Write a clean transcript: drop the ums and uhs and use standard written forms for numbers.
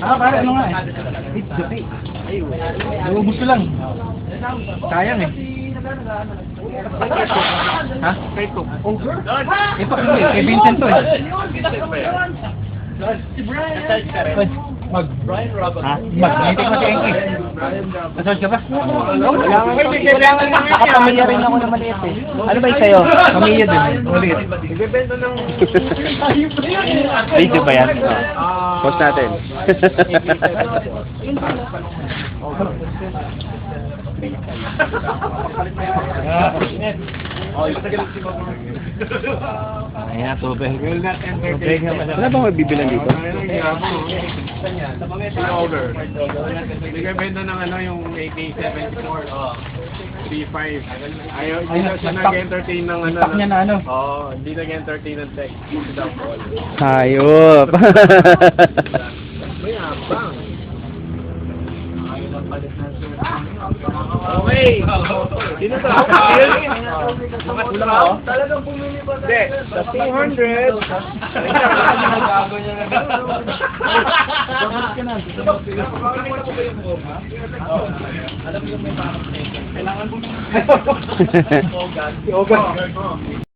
Pare, ano nga eh? It's okay. Naubos ko lang. Sayang eh. Ha? Kay Cook. Ito hindi, kay Vincent to eh. Si Brian. Mag. Ha? Mag-meeting mo si Enki. Nasod ka ba? Nakapamilya rin ako na maliit eh. Ano ba yung sa'yo? Pamilya din. Maliit. Video ba yan? Post natin. Ay na, tubig. Wala bang magbibilang dito? Nagbebenta ng ano yung AK-74. 3.5. Ayaw, Ay, hindi na siya nag-entertain ng ano. Stock niya na ano. Oo, hindi nag-entertain ng tech. Hayop. May abang. Okay. Sino to? Talagang pumili pa tayo. Hindi. Sa 200. Nagago niya na. Alam mo may parang kailangan bumili. Ogan.